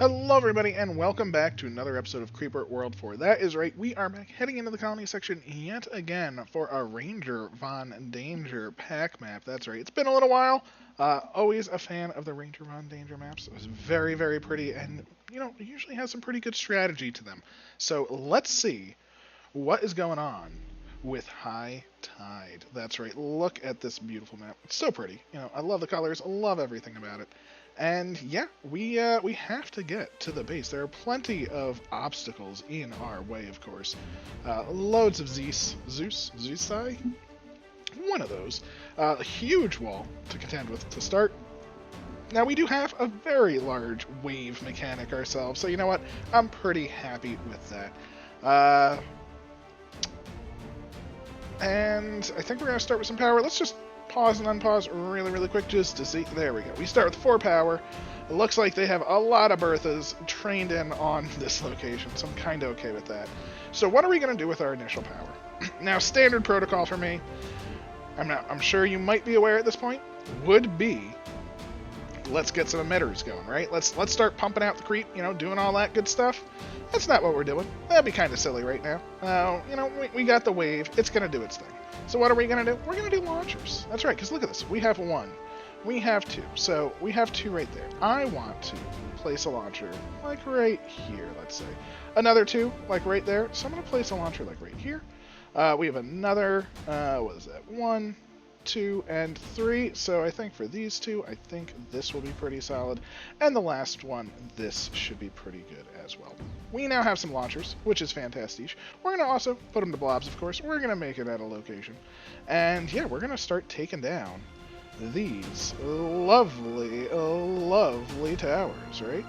Hello everybody and welcome back to another episode of Creeper World 4. That is right, we are back heading into the colony section yet again for a Ranger Von Danger PAC map. That's right, it's been a little while. Always a fan of the Ranger Von Danger maps. It was very, very pretty and, it usually has some pretty good strategy to them. So let's see what is going on with High Tide. That's right, look at this beautiful map. It's so pretty. I love the colors, I love everything about it. And yeah, we have to get to the base. There are plenty of obstacles in our way, of course. Loads of Zeusai? One of those. A huge wall to contend with to start. Now we do have a very large wave mechanic ourselves, so you know what? I'm pretty happy with that. And I think we're going to start with some power. Let's just pause and unpause really quick just to see. There we go. We start with 4 power. It looks like they have a lot of Berthas trained in on this location, so I'm kind of okay with that. So what are we going to do with our initial power? Now, standard protocol for me, I'm sure you might be aware at this point, would be let's get some emitters going, right? Let's start pumping out the creep, doing all that good stuff. That's not what we're doing. That'd be kind of silly right now. We got the wave. It's going to do its thing. So what are we going to do? We're going to do launchers. That's right, because look at this. We have 1. We have 2. So we have 2 right there. I want to place a launcher like right here, let's say. Another 2, like right there. So I'm going to place a launcher like right here. We have another, what is that? 1, 2, and 3. So I think for these 2, I think this will be pretty solid. And the last one, this should be pretty good as well. We now have some launchers, which is fantastic. We're going to also put them to blobs, of course. We're going to make it at a location. And yeah, we're going to start taking down these lovely, lovely towers, right?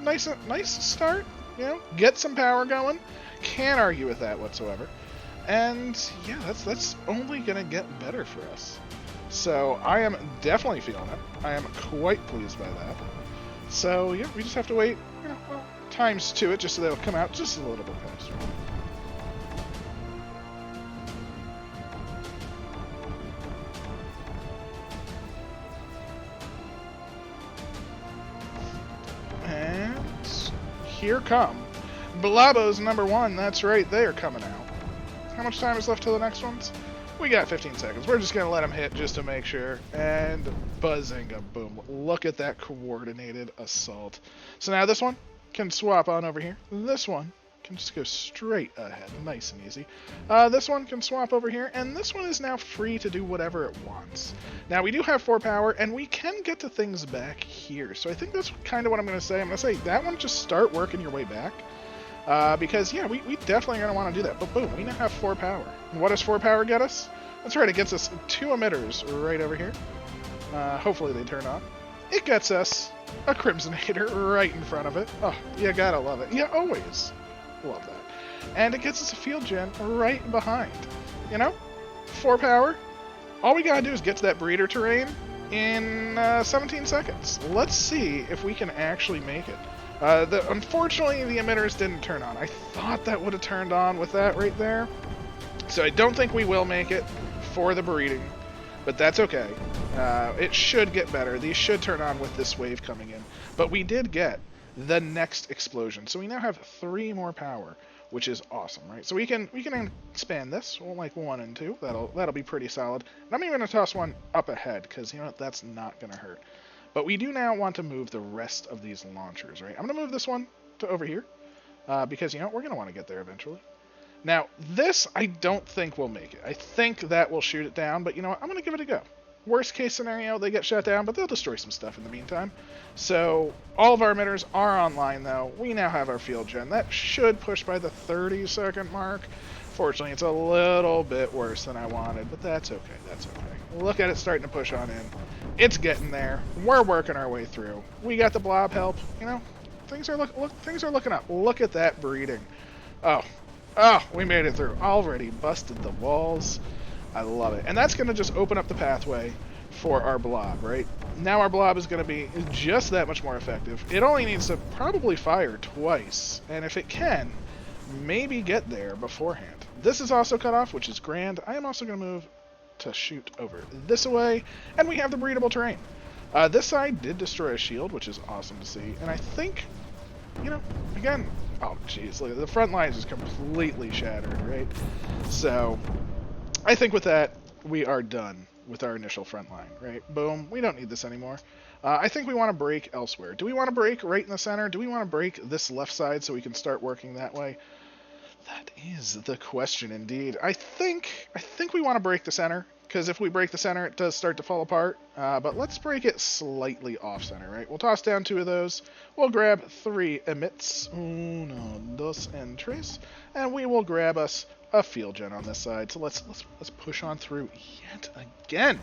Nice start, get some power going. Can't argue with that whatsoever. And yeah, that's only going to get better for us. So I am definitely feeling it. I am quite pleased by that. So yeah, we just have to wait, times 2 it just so they'll come out just a little bit faster. And here come Blobos number 1. That's right, they are coming out. How much time is left till the next ones? We got 15 seconds. We're just going to let them hit just to make sure. And buzzinga boom. Look at that coordinated assault. So now this one can swap on over here. This one can just go straight ahead. Nice and easy. This one can swap over here. And this one is now free to do whatever it wants. Now we do have 4 power and we can get to things back here. So I think that's kind of what I'm going to say. I'm going to say that one, just start working your way back. Because, yeah, we definitely are going to want to do that. But boom, we now have 4 power. And what does 4 power get us? That's right, it gets us 2 emitters right over here. Hopefully they turn on. It gets us a Crimsonator right in front of it. Oh, you gotta love it. You always love that. And it gets us a field gen right behind. 4 power. All we gotta do is get to that breeder terrain in 17 seconds. Let's see if we can actually make it. Unfortunately, the emitters didn't turn on. I thought that would have turned on with that right there. So I don't think we will make it for the breeding, but that's okay. It should get better. These should turn on with this wave coming in. But we did get the next explosion. So we now have 3 more power, which is awesome, right? So we can expand this, like 1 and 2. That'll be pretty solid. And I'm even going to toss one up ahead, because that's not going to hurt. But we do now want to move the rest of these launchers, right? I'm going to move this one to over here, because, we're going to want to get there eventually. Now, this I don't think will make it. I think that will shoot it down, but I'm going to give it a go. Worst case scenario, they get shut down, but they'll destroy some stuff in the meantime. So, all of our emitters are online, though. We now have our field gen. That should push by the 30-second mark. Fortunately, it's a little bit worse than I wanted, but that's okay. That's okay. Look at it starting to push on in. It's getting there. We're working our way through. We got the blob help. Things are looking up. Look at that breeding. Oh, we made it through. Already busted the walls. I love it. And that's going to just open up the pathway for our blob, right? Now our blob is going to be just that much more effective. It only needs to probably fire twice, and if it can, maybe get there beforehand. This is also cut off, which is grand. I am also going to move to shoot over this way, and we have the breedable terrain. This side did destroy a shield, which is awesome to see, and I think you know, again, oh jeez, look, the front line is just completely shattered, right? So I think with that, we are done with our initial front line, right? Boom, we don't need this anymore. I think we want to break elsewhere. Do we want to break right in the center? Do we want to break this left side so we can start working that way? That is the question indeed. I think we want to break the center, because if we break the center, it does start to fall apart. But let's break it slightly off center, right? We'll toss down 2 of those. We'll grab 3 emits, 1, 2, and 3, and we will grab us a field gen on this side. So let's push on through yet again.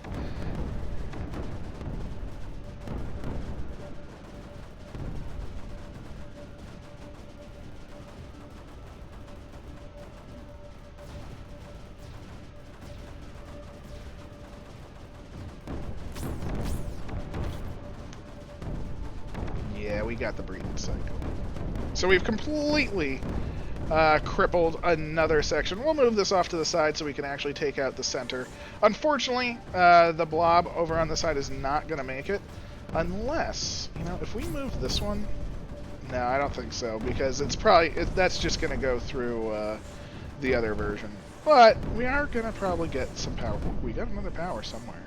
Yeah, we got the breathing cycle. So we've completely crippled another section. We'll move this off to the side so we can actually take out the center. Unfortunately, the blob over on the side is not going to make it. Unless, you know, if we move this one... No, I don't think so, because it's probably... that's just going to go through the other version. But we are going to probably get some power. We got another power somewhere.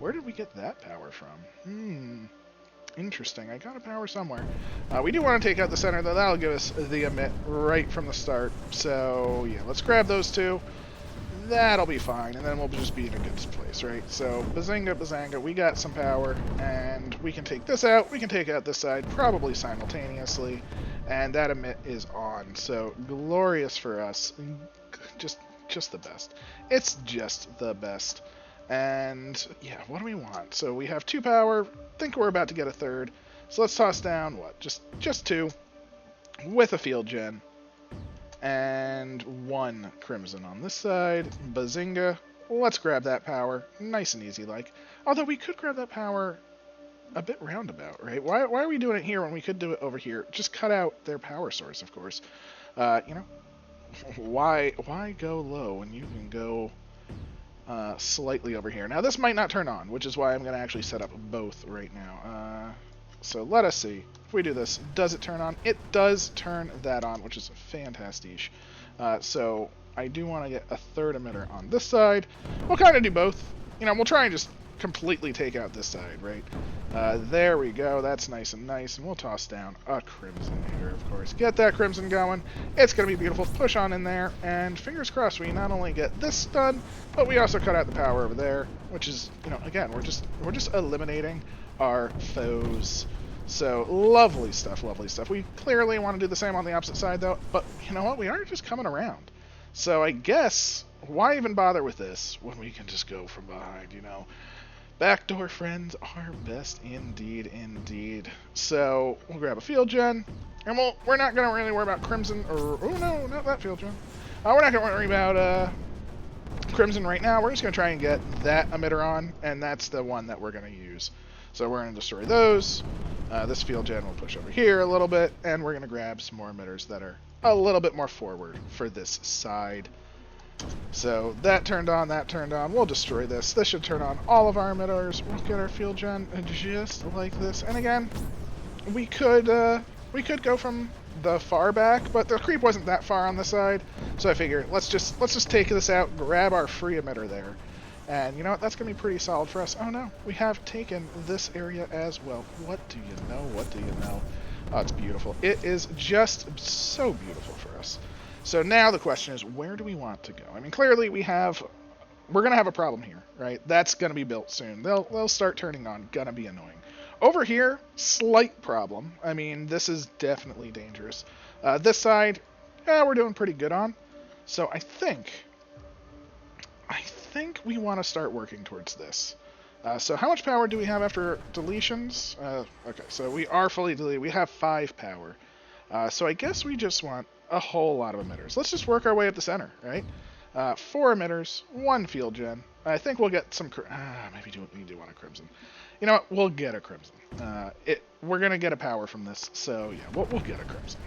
Where did we get that power from? Interesting. I got a power somewhere. We do want to take out the center, though. That'll give us the emit right from the start. So, yeah, let's grab those 2. That'll be fine, and then we'll just be in a good place, right? So, bazinga, bazanga, we got some power, and we can take this out. We can take out this side, probably simultaneously, and that emit is on. So, glorious for us. Just the best. It's just the best. And, yeah, what do we want? So we have 2 power. Think we're about to get a 3rd. So let's toss down, what? Just 2. With a field gen. And 1 crimson on this side. Bazinga. Let's grab that power. Nice and easy, like. Although we could grab that power a bit roundabout, right? Why are we doing it here when we could do it over here? Just cut out their power source, of course. You know, why go low when you can go... slightly over here. Now this might not turn on, which is why I'm going to actually set up both right now. So let us see. If we do this, does it turn on? It does turn that on, which is fantastic. So I do want to get a 3rd emitter on this side. We'll kind of do both. You know, we'll try and just completely take out this side, right? There we go. That's nice and nice. And we'll toss down a crimson here, of course. Get that crimson going. It's going to be beautiful. Push on in there. And fingers crossed we not only get this done, but we also cut out the power over there, which is, you know, again, we're just eliminating our foes. So, lovely stuff, lovely stuff. We clearly want to do the same on the opposite side, though. But, you know what? We are just coming around. So, I guess, why even bother with this when we can just go from behind, you know? Backdoor friends are best indeed, indeed. So, we'll grab a field gen, and we're not going to really worry about crimson, or, oh no, not that field gen. We're not going to worry about crimson right now. We're just going to try and get that emitter on, and that's the one that we're going to use. So we're going to destroy those. This field gen will push over here a little bit, and we're going to grab some more emitters that are a little bit more forward for this side. So that turned on, that turned on. We'll destroy this. This should turn on all of our emitters. We'll get our field gen just like this. And again, we could go from the far back, but the creep wasn't that far on the side. So I figure let's just take this out, grab our free emitter there. And you know what? That's going to be pretty solid for us. Oh no, we have taken this area as well. What do you know? What do you know? Oh, it's beautiful. It is just so beautiful for us. So now the question is, where do we want to go? I mean, clearly we're going to have a problem here, right? That's going to be built soon. They'll start turning on. Going to be annoying. Over here, slight problem. I mean, this is definitely dangerous. This side, we're doing pretty good on. So I think we want to start working towards this. So how much power do we have after deletions? Okay, so we are fully deleted. We have 5 power. So I guess we just want a whole lot of emitters. Let's just work our way up the center, right? 4 emitters, 1 field gen. I think we'll get some... maybe we do want a crimson. You know what? We'll get a crimson. We're going to get a power from this, so yeah, we'll get a crimson.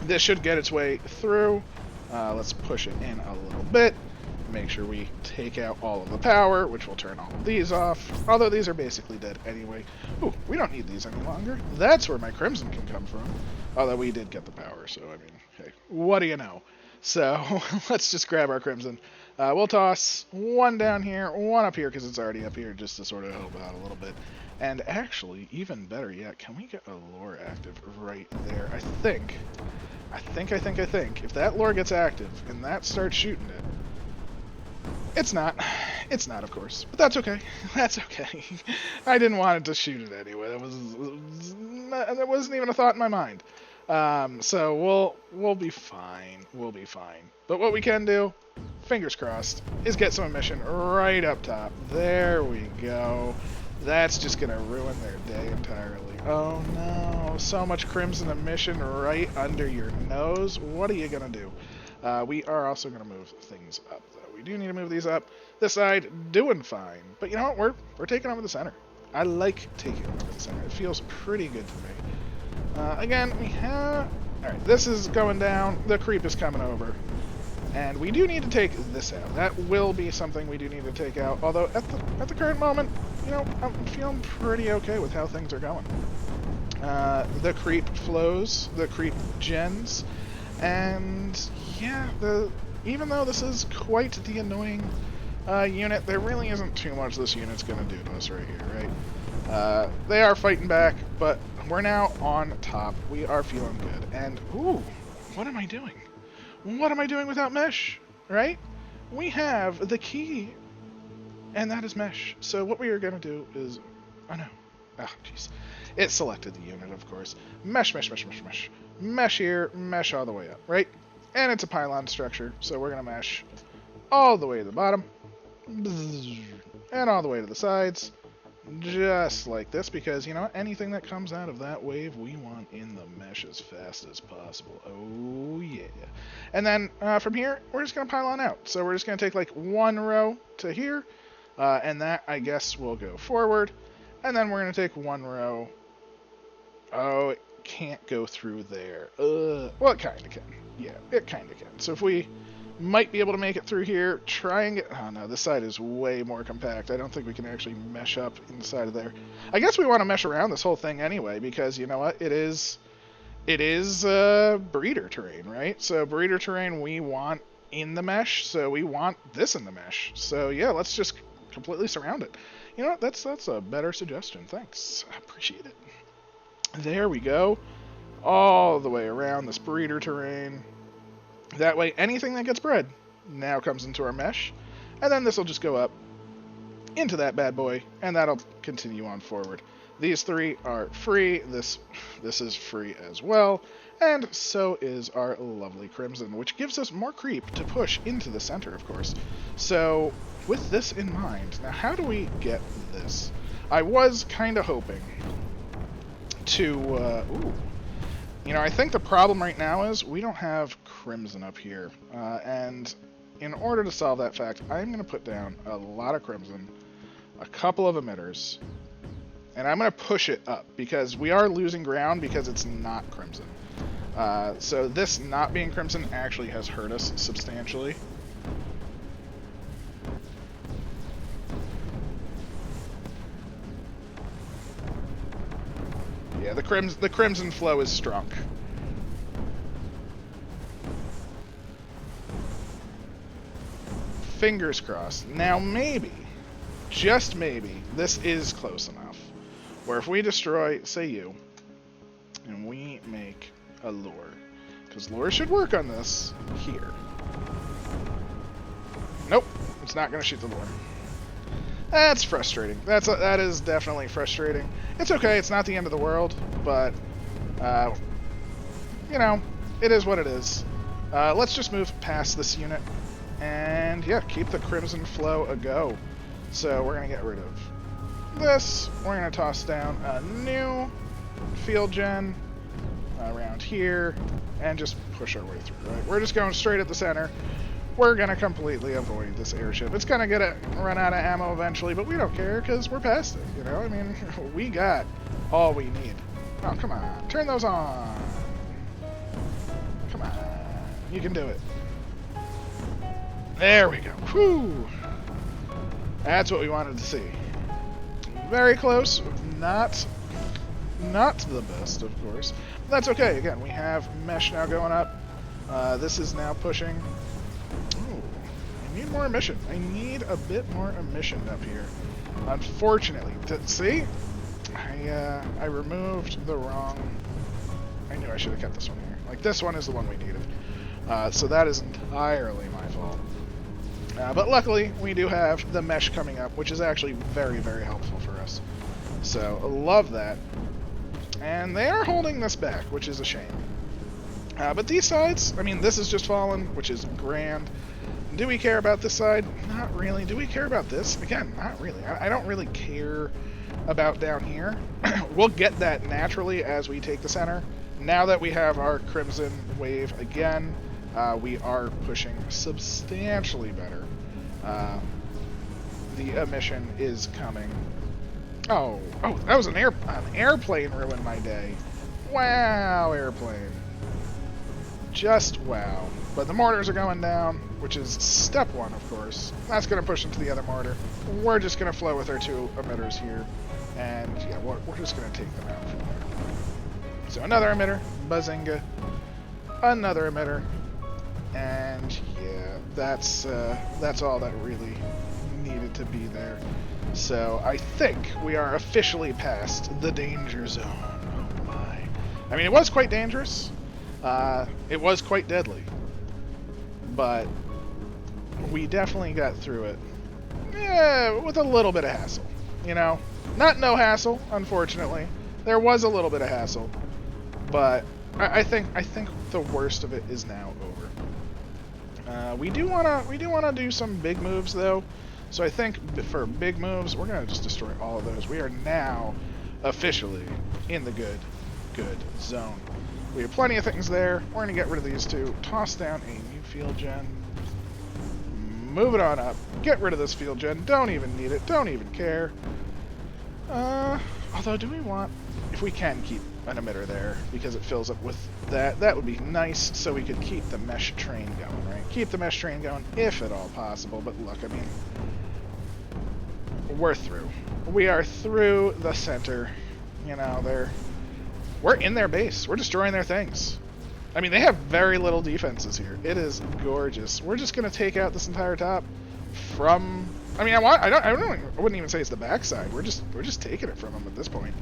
This should get its way through. Let's push it in a little bit. make sure we take out all of the power, which will turn all of these off, although these are basically dead anyway. Ooh, we don't need these any longer. That's where my crimson can come from. Although we did get the power, so I mean, hey, what do you know? So let's just grab our crimson. We'll toss one down here, one up here because it's already up here, just to sort of help out a little bit. And actually, even better yet, can we get a lure active right there? I think, if that lure gets active and that starts shooting it, it's not, of course, but that's okay. That's okay. I didn't want it to shoot it anyway. That wasn't even a thought in my mind. So we'll be fine. We'll be fine. But what we can do, fingers crossed, is get some emission right up top. There we go. That's just gonna ruin their day entirely. Oh no, so much crimson emission right under your nose. What are you gonna do? We are also gonna move things up, though. We do need to move these up. This side, doing fine. But you know what? We're taking over the center. I like taking over the center. It feels pretty good to me. Again, we have... Alright, this is going down. The creep is coming over. And we do need to take this out. That will be something we do need to take out. Although, at the current moment, you know, I'm feeling pretty okay with how things are going. The creep flows, the creep gens, and yeah, even though this is quite the annoying unit, there really isn't too much this unit's going to do to us right here, right? They are fighting back, but we're now on top. We are feeling good. And, ooh, what am I doing? What am I doing without mesh, right? We have the key, and that is mesh. So what we are going to do is, oh no, jeez. It selected the unit, of course. Mesh, mesh, mesh, mesh, mesh. Mesh here, mesh all the way up, right? And it's a pylon structure, so we're going to mesh all the way to the bottom, and all the way to the sides, just like this, because, you know, anything that comes out of that wave, we want in the mesh as fast as possible. Oh, yeah. And then from here, we're just going to pylon out. So we're just going to take, like, one row to here, and that, I guess, will go forward. And then we're going to take one row. Oh, it can't go through there. Well, it kind of can. Yeah, it kind of can. So if we might be able to make it through here, try and get... Oh, no, this side is way more compact. I don't think we can actually mesh up inside of there. I guess we want to mesh around this whole thing anyway, because, you know what, it is breeder terrain, right? So breeder terrain we want in the mesh, so we want this in the mesh. So yeah, let's just completely surround it. You know what, that's a better suggestion. Thanks. I appreciate it. There we go. All the way around this breeder terrain. That way, anything that gets bred now comes into our mesh. And then this will just go up into that bad boy, and that'll continue on forward. These three are free. This is free as well. And so is our lovely crimson, which gives us more creep to push into the center, of course. So, with this in mind, now how do we get this? I was kind of hoping to... You know, I think the problem right now is we don't have crimson up here. And in order to solve that fact, I'm going to put down a lot of crimson, a couple of emitters, and I'm going to push it up because we are losing ground because it's not crimson. So this not being crimson actually has hurt us substantially. Yeah, the crimson flow is strong. Fingers crossed. Now maybe, just maybe, this is close enough. Where if we destroy, say you, and we make a lure, because lure should work on this here. Nope, it's not going to shoot the lure. That's frustrating. That is definitely frustrating. It's okay, it's not the end of the world, but, you know, it is what it is. Let's just move past this unit, and yeah, keep the crimson flow a go. So we're going to get rid of this. We're going to toss down a new field gen around here, and just push our way through, right? We're just going straight at the center. We're going to completely avoid this airship. It's going to run out of ammo eventually, but we don't care because we're past it, you know? I mean, we got all we need. Oh, come on. Turn those on. Come on. You can do it. There we go. Whew. That's what we wanted to see. Very close. Not the best, of course. That's okay. Again, we have mesh now going up. This is now pushing. Ooh, I need more emission. I need a bit more emission up here. Unfortunately, see, I removed the wrong. I knew I should have kept this one here. Like, this one is the one we needed. So that is entirely my fault. But luckily, we do have the mesh coming up, which is actually very, very helpful for us. So, love that. And they are holding this back, which is a shame. But these sides, I mean, this is just fallen, which is grand. Do we care about this side? Not really. Do we care about this? Again, not really. I don't really care about down here. We'll get that naturally as we take the center. Now that we have our crimson wave again, we are pushing substantially better. The emission is coming. Oh, that was an airplane ruined my day. Wow, airplane. Just wow. But the mortars are going down, which is step one, of course. That's going to push into the other mortar. We're just going to flow with our two emitters here. And yeah, we're just going to take them out from there. So another emitter, Bazinga. Another emitter. And yeah, that's all that really needed to be there. So I think we are officially past the danger zone. Oh my. I mean, it was quite dangerous. It was quite deadly. But we definitely got through it. Yeah, with a little bit of hassle. You know? Not no hassle, unfortunately. There was a little bit of hassle. But I think the worst of it is now over. We do wanna do some big moves though. So I think for big moves, we're gonna just destroy all of those. We are now officially in the good zone. We have plenty of things there. We're gonna get rid of these two. Toss down a new field gen. Move it on up. Get rid of this field gen. Don't even need it. Don't even care. Although, do we want... If we can keep an emitter there, because it fills up with that, that would be nice, so we could keep the mesh train going, right? Keep the mesh train going, if at all possible. But look, I mean... We're through. We are through the center. You know, we're in their base. We're destroying their things. I mean, they have very little defenses here. It is gorgeous. We're just going to take out this entire top from... I mean, I wouldn't even say it's the backside. We're just taking it from them at this point.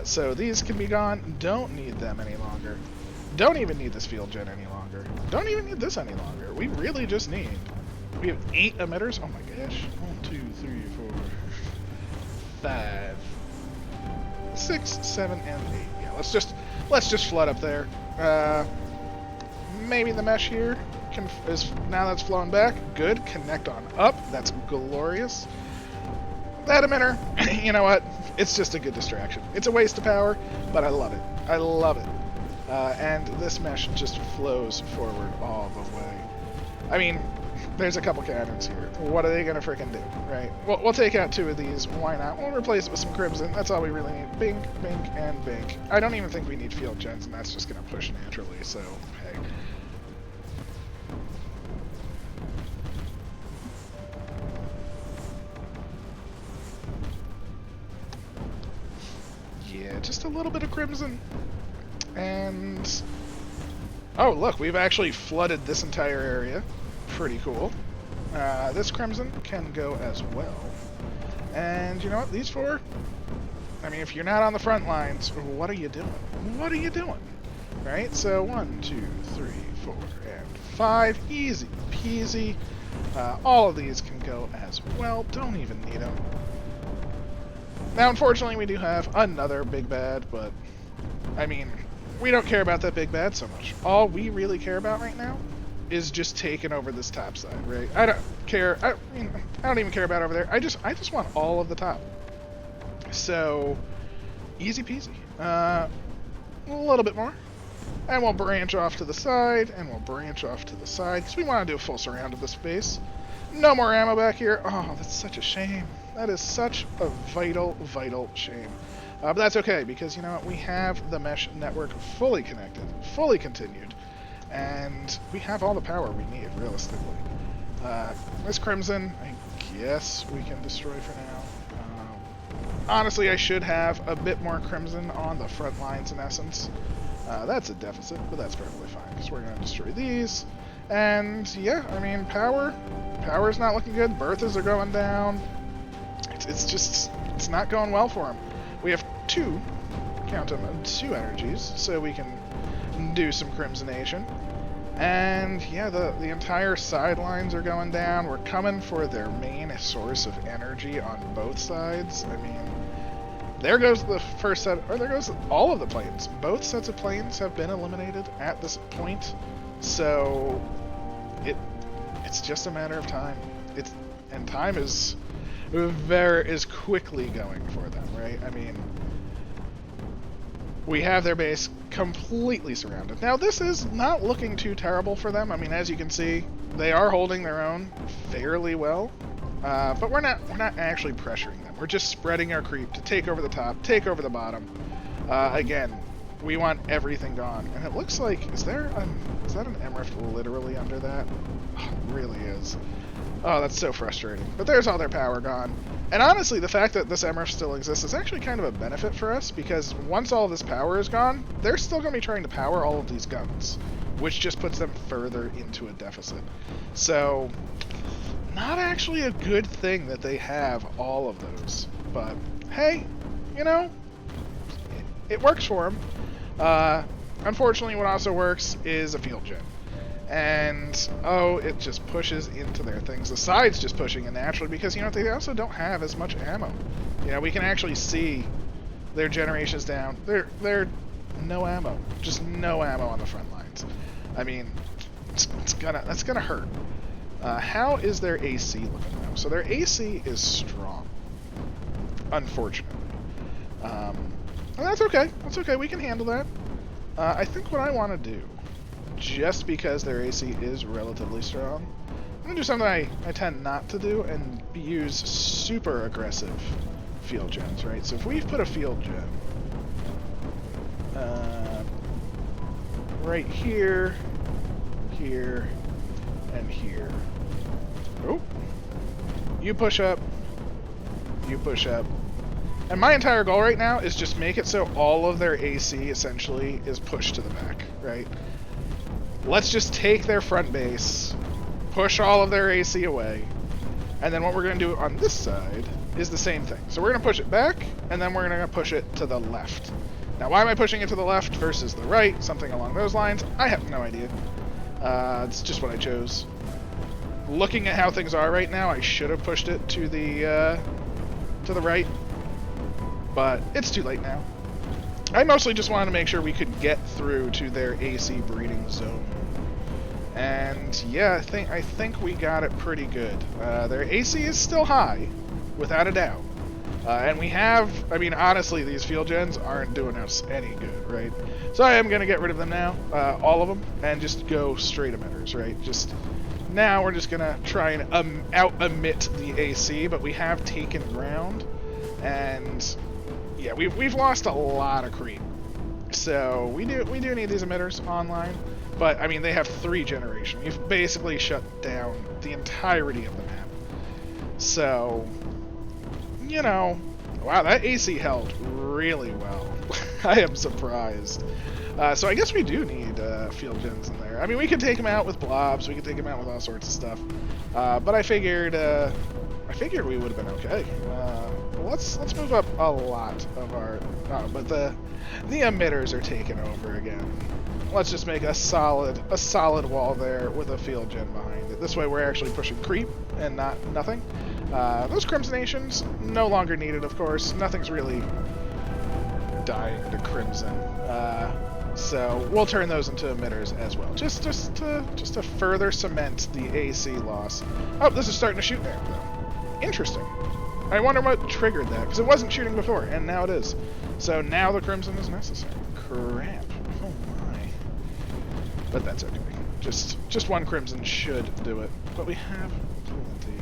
So these can be gone. Don't need them any longer. Don't even need this field gen any longer. Don't even need this any longer. We really just need... We have 8 emitters. Oh my gosh. 1, 2, 3, 4, 5, 6, 7, and 8. Yeah, let's just flood up there. Maybe the mesh here is now that's flowing back. Good. Connect on up. That's glorious. That emitter, you know what? It's just a good distraction. It's a waste of power, but I love it. I love it. And this mesh just flows forward all the way. I mean, there's a couple cannons here. What are they gonna frickin' do, right? Well, we'll take out 2 of these. Why not? We'll replace it with some crimson. That's all we really need. Bink, bink, and bink. I don't even think we need field gens, and that's just gonna push naturally, so, hey. Yeah, just a little bit of crimson. And... oh, look, we've actually flooded this entire area. Pretty cool. This crimson can go as well. And you know what? These 4, I mean, if you're not on the front lines, what are you doing? What are you doing? Right? So 1, 2, 3, 4, and 5. Easy peasy. All of these can go as well. Don't even need them. Now, unfortunately, we do have another big bad, but I mean, we don't care about that big bad so much. All we really care about right now is just taking over this top side, right? I don't care. I don't even care about over there. I just want all of the top. So, easy peasy. A little bit more. And we'll branch off to the side, and we'll branch off to the side, because we want to do a full surround of this base. No more ammo back here. Oh, that's such a shame. That is such a vital, vital shame. But that's okay, because you know what? We have the mesh network fully connected, fully continued. And we have all the power we need, realistically. This Crimson, I guess we can destroy for now. Honestly, I should have a bit more Crimson on the front lines in essence. That's a deficit, but that's perfectly fine, because we're going to destroy these. And, yeah, I mean, power's not looking good. Berthas are going down. It's not going well for them. We have two energies, so we can do some Crimsonation. And, yeah, the entire sidelines are going down. We're coming for their main source of energy on both sides. I mean, there goes the first set, or there goes all of the planes. Both sets of planes have been eliminated at this point, so it's just a matter of time. And time is quickly going for them, right? I mean, we have their base completely surrounded. Now, this is not looking too terrible for them. I mean, as you can see, they are holding their own fairly well, but we're not actually pressuring them. We're just spreading our creep to take over the top, take over the bottom. Again, we want everything gone. And it looks like, is that an MRF literally under that? Oh, it really is. Oh, that's so frustrating. But there's all their power gone. And honestly, the fact that this MRF still exists is actually kind of a benefit for us, because once all this power is gone, they're still going to be trying to power all of these guns, which just puts them further into a deficit. So, not actually a good thing that they have all of those. But, hey, you know, it works for them. Unfortunately, what also works is a field gen. And, oh, it just pushes into their things. The side's just pushing in naturally because, you know, they also don't have as much ammo. You know, we can actually see their generations down. They're no ammo. Just no ammo on the front lines. I mean, that's gonna hurt. How is their AC looking now? So their AC is strong, unfortunately. And that's okay. That's okay. We can handle that. I think what I want to do, just because their AC is relatively strong, I'm going to do something I tend not to do and use super aggressive field gens, right? So if we've put a field gen right here, here, and here. Oh, you push up, you push up. And my entire goal right now is just make it so all of their AC essentially is pushed to the back, right? Let's just take their front base, push all of their AC away, and then what we're going to do on this side is the same thing. So we're going to push it back, and then we're going to push it to the left. Now, why am I pushing it to the left versus the right? Something along those lines? I have no idea. It's just what I chose. Looking at how things are right now, I should have pushed it to the right, but it's too late now. I mostly just wanted to make sure we could get through to their AC breeding zone. And yeah, I think we got it pretty good. Their AC is still high, without a doubt. And we have, I mean, honestly, these field gens aren't doing us any good, right? So I am going to get rid of them now, all of them, and just go straight emitters, right? Just now we're just going to try and out-emit the AC, but we have taken ground, and yeah, we've lost a lot of creep. So we do need these emitters online, but I mean, they have 3 generation. We've basically shut down the entirety of the map. So, you know, wow, that AC held really well. I am surprised. So I guess we do need field gens in there. I mean, we could take them out with blobs, we could take them out with all sorts of stuff. But I figured we would have been okay. Let's move up a lot of our. But the emitters are taking over again. Let's just make a solid wall there with a field gen behind it. This way, we're actually pushing creep and not nothing. Those Crimsonations no longer needed, of course. Nothing's really dying to Crimson. So we'll turn those into emitters as well, just to further cement the AC loss. Oh, this is starting to shoot there, though. Interesting. I wonder what triggered that, because it wasn't shooting before, and now it is. So now the Crimson is necessary. Crap. Oh my. But that's okay. Just one Crimson should do it. But we have plenty.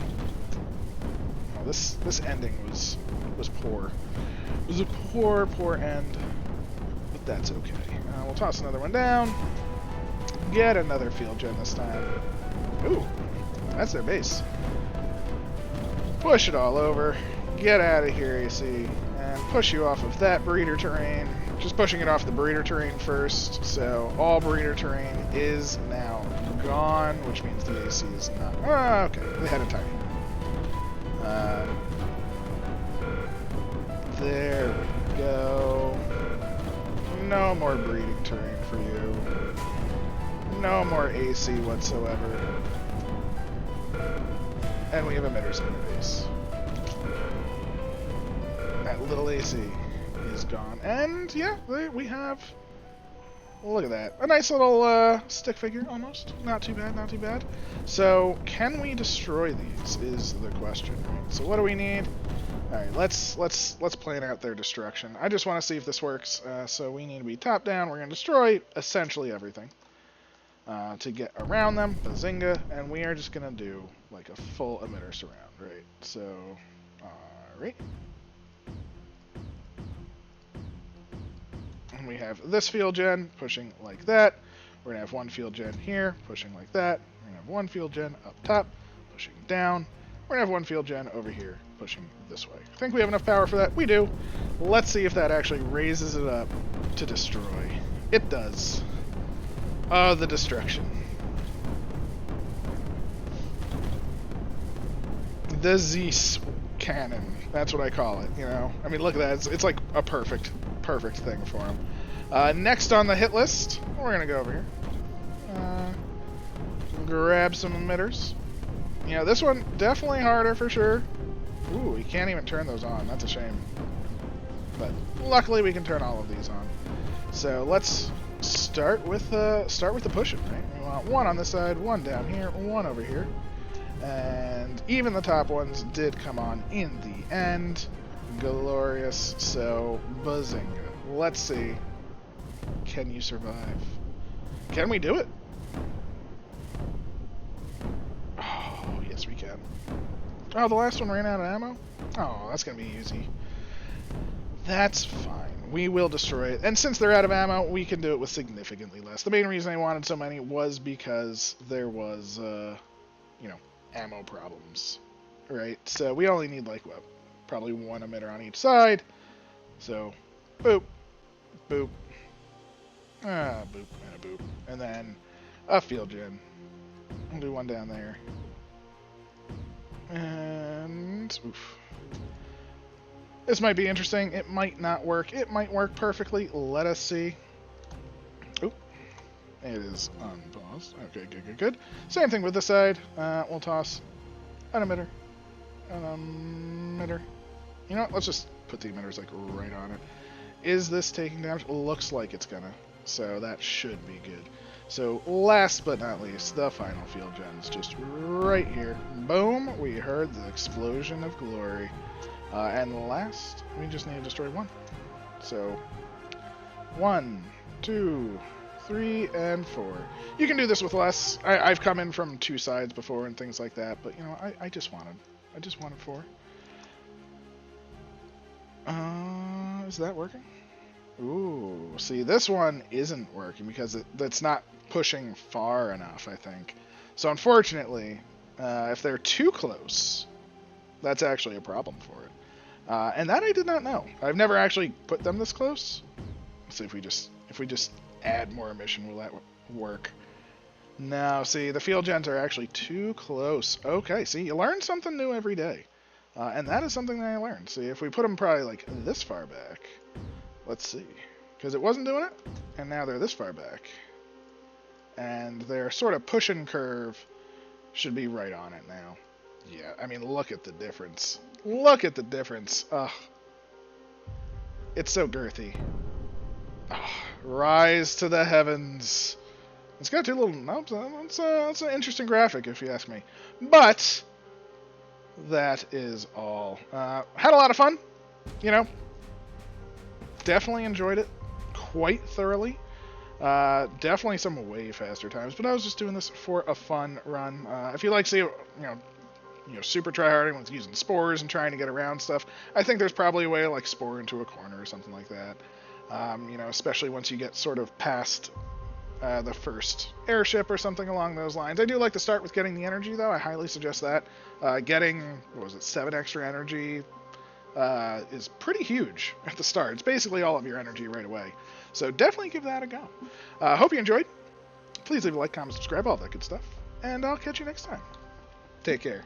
Oh, this ending was poor. It was a poor end. But that's okay. We'll toss another one down. Get another field gen this time. Ooh. That's their base. Push it all over. Get out of here, AC. And push you off of that breeder terrain. Just pushing it off the breeder terrain first. So all breeder terrain is now gone, which means the AC is not... Oh, okay. They had a tiny. There we go. No more breeding terrain for you. No more AC whatsoever. And we have emitters in the base. That little AC is gone. And yeah, we have... Look at that. A nice little stick figure, almost. Not too bad, not too bad. So, can we destroy these is the question, right? So what do we need? Alright, let's plan out their destruction. I just want to see if this works. So we need to be top down. We're going to destroy essentially everything. To get around them, Bazinga, and we are just going to do like a full emitter surround, right? So, alright. And we have this field gen pushing like that. We're going to have one field gen here, pushing like that. We're going to have one field gen up top, pushing down. We're going to have one field gen over here, pushing this way. I think we have enough power for that. We do. Let's see if that actually raises it up to destroy. It does. Oh, the destruction. The Zeus cannon. That's what I call it, you know? I mean, look at that. It's like a perfect thing for him. Next on the hit list, we're going to go over here. Grab some emitters. You know, this one, definitely harder for sure. Ooh, we can't even turn those on. That's a shame. But luckily we can turn all of these on. So let's start with the pushing, right? We want one on this side, one down here, one over here. And even the top ones did come on in the end. Glorious. So, bazinga. Let's see. Can you survive? Can we do it? Oh, yes we can. Oh, the last one ran out of ammo? Oh, that's going to be easy. That's fine. We will destroy it. And since they're out of ammo, we can do it with significantly less. The main reason I wanted so many was because there was, you know, ammo problems. Right? So we only need, like, what? Probably one emitter on each side. So, boop. Boop. Boop, and a boop. And then a field gen. We'll do one down there. And oof. This might be interesting. It might not work. It might work perfectly. Let us see. Oop. It is unpaused. Okay, good. Same thing with this side. We'll toss an emitter. An emitter. You know what? Let's just put the emitters like right on it. Is this taking damage? Looks like it's gonna. So that should be good. So last but not least, the final field gens, just right here. Boom! We heard the explosion of glory. And last, we just need to destroy one. So 1, 2, 3, and 4. You can do this with less. I've come in from two sides before and things like that, but you know, I just wanted 4. Is that working? Ooh, see, this one isn't working because that's not pushing far enough, I think. So unfortunately, if they're too close, that's actually a problem for it. And that I did not know. I've never actually put them this close. Let's see if we just add more emission, will that work? No, see, the field gens are actually too close. Okay, see, you learn something new every day. And that is something that I learned. See, if we put them probably like this far back, let's see, because it wasn't doing it, and now they're this far back. And their sort of push-and curve should be right on it now. Yeah, I mean, look at the difference. Look at the difference. Ugh. It's so girthy. Ugh. Rise to the heavens. It's got two little... No, it's an interesting graphic, if you ask me. But that is all. Had a lot of fun. You know, definitely enjoyed it quite thoroughly. Definitely some way faster times, but I was just doing this for a fun run. If you like, see, you know, super tryharding with using spores and trying to get around stuff, I think there's probably a way to like spore into a corner or something like that. You know, especially once you get sort of past the first airship or something along those lines. I do like to start with getting the energy, though. I highly suggest that. Getting, what was it, 7 extra energy is pretty huge at the start. It's basically all of your energy right away. So definitely give that a go. Hope you enjoyed. Please leave a like, comment, subscribe, all that good stuff. And I'll catch you next time. Take care.